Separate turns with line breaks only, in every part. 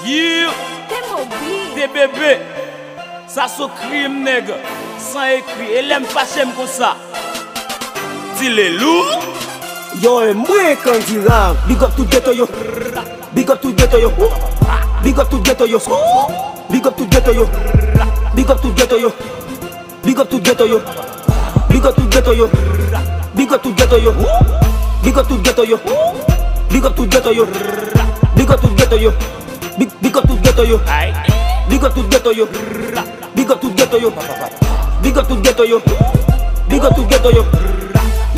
Yeah, t'es bébé, ça c'est crime nègre, sans écrit, et l'aime pas j'aime comme ça. Dis-les lourd.
Yo, et moi quand tu rames, big up tout ghetto yo, big up tout ghetto yo, big up tout ghetto yo, big up tout ghetto yo, big up tout ghetto yo, big up tout ghetto yo, big up tout ghetto yo, big up tout ghetto yo, big up tout ghetto yo, big up tout ghetto yo, big up tout ghetto yo, big up tout ghetto yo, big up tout ghetto yo, big up tout ghetto yo, big up tout ghetto yo, big up tout ghetto yo.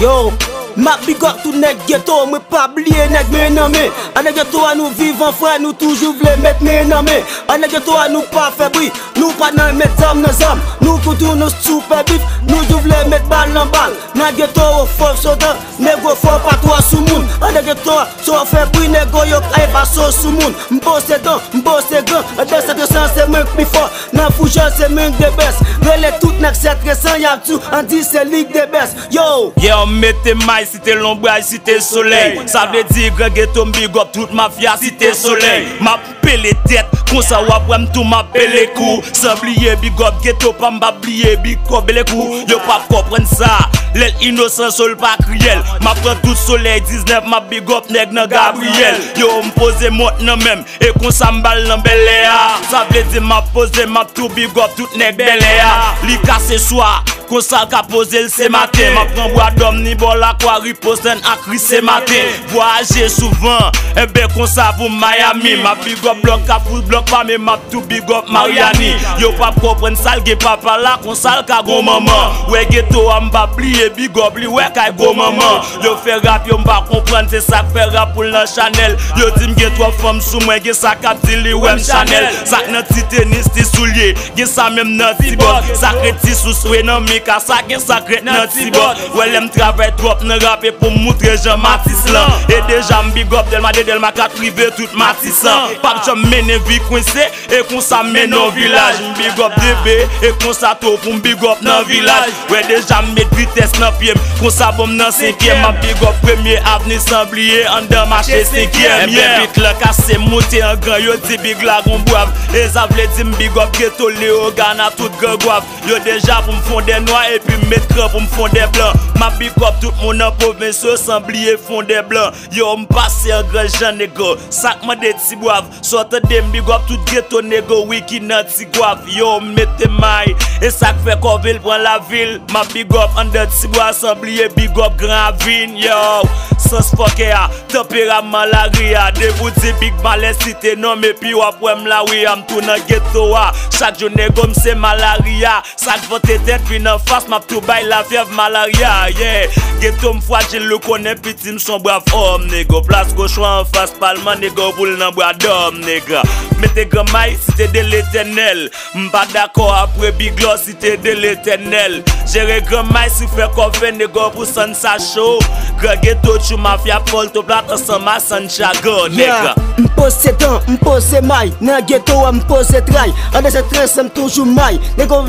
Yo, ma big up tout nèg ghetto, moi pas oublier nèg mais non mais. En ghetto à nous vivons frère, nous toujours voulons mettre mais non mais. En ghetto à nous pas faire bruit, nous pas dans mettre âme dans âme. Nous pour nous super bif, nous voulons mettre balle dans balle. Dans ghetto au fort soda, négo fort pas toi sous moun. En ghetto so faire bruit négo yo ay pas so sous moun. M'bosse dans, m'bosse grand, dans cette sens c'est moi plus fort. Dans fouchon c'est moi de best. Relais tout nèg c'est récent y a tout, on dit c'est ligue de best. Yo,
yeah, mettez maille si t'es l'ombrage, si t'es soleil. Ça veut dire que ghetto big up toute mafia si t'es soleil. Ma pelle tête, comme ça wap tout ma pelle cou. Sans oublier big up ghetto, pas m'oublier big up les coups. Yo pas comprendre ça, l'aile innocent sol pas criel. Ma prend tout soleil 19, ma big up nèg nan Gabriel. Yo m'pose mot nan même, et comme ça m'balle nan Beléa. Ça veut dire m'a posé ma tout big up tout nèg Beléa. Li casse soir, comme ça qu'a posé le ce matin. Ma prend bois d'homme ni bol la quoi riposten à cri ce matin. Voyager souvent, et ben comme ça pour Miami. Ma big up bloc à full bloc pas mais ma tout big up Mariani. Yo pas comprendre ça le papa là comme ça le go maman. Ouais ghetto a m'pa plier big up li ouais kay go maman. Yo fait rap yo m'pa comprendre c'est ça fait rap pour la Chanel. Yo dit m'gen trois femmes sous moi gen ça cap dit li ouais Chanel. Ça nan ti tennis ti soulier, gen ça même nan ti bot. Ça ti sous soué nan mika ça gen ça nan ti bot. Ouais l'aime travail trop nan rap pour montrer Jean Matisse là. Et déjà m'big up del ma kat privé toute Matissan. Pas j'aime mener vie coincé et qu'on ça mène au village. Big up DB et qu'on ça tout pour big up dans village. Ouais déjà mettre vitesse dans pied qu'on ça bombe dans 5e. Ma big up premier avenue sans oublier en dans marché 5e. Yeah vite là cassé monter en grand yo dit big la gon boave. Et ça veut dire big up ghetto Léo Gana tout grand. Yo déjà pour me fond des noirs et puis mettre pour me fond des blancs. Ma big up tout mon en province sans oublier fond des blancs. Yo m'passe un grand Jean négo, sac ma de ti boave. Sorte de big up tout ghetto négo, wiki nan ti guave. Yo mette maille, et ça fait qu'on ville prend la ville. Ma big up en de ti boave, sans oublier big up grand vin. Yo, sans fucker ya, tempéra malaria. De vous di big malais cité non mais puis wap wem la oui am tout nan ghetto wa. Chaque jour négo m'se malaria. Sac vote tête puis nan face m'a tout bail la fièvre malaria. Yeah, ghetto m'fragile le connaît petit m'son brave homme négo. Place gauche en face parlement négo boule nan bras d'homme néga. Mettez grand maille si t'es de l'éternel. M'pas d'accord après big loss si t'es de l'éternel. Gérer grand maille si fait qu'on fait négo pour son sa show. Grand ghetto tu mafia folle to plat ensemble ma Santiago néga.
m'pose temps, m'pose maille. Nan ghetto m'pose trail. En de cette train c'est toujours maille. Négo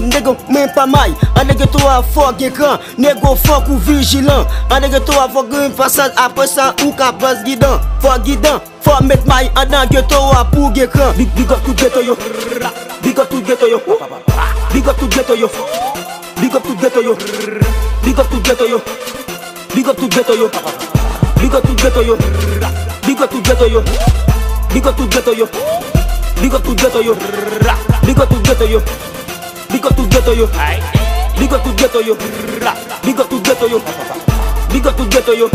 même pas maille. En de ghetto a fort écran. Négo fort ou vigilant. En de ghetto a fort une façade après ça ou capable guidant. Fort guidant. Faut mettre maille en dans ghetto a pour écran. Big up tout ghetto yo. Big up tout ghetto yo. Big up tout ghetto yo. Big up tout ghetto yo. Big up tout ghetto yo. Big up tout ghetto yo. Big up tout ghetto yo. Big up tout ghetto yo. Big up tout ghetto yo. Big up tout ghetto yo. Big up tout ghetto yo. Big up tout ghetto yo. Big up tout ghetto yo. Big up tout ghetto yo. Big up tout ghetto yo.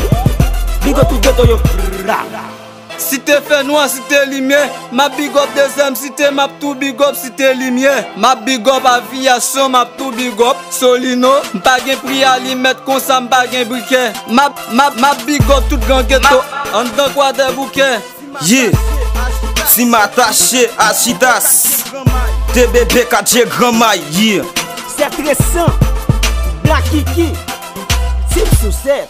Big up tout ghetto yo.
Si t'es fait noir, si t'es lumière, ma big up deuxième, si t'es map tout big up, si t'es lumière. Ma big up aviation, ma tout big up, Solino. M'pas gen prix à li mettre comme ça, m'pas gen briquet. Ma big up tout grand ghetto, en dedans quoi des bouquets.
Yeah, si m'attaché à Chidas, t'es bébé quand j'ai grand maille, yeah.
C'est récent, Black Kiki, Tip sous 7.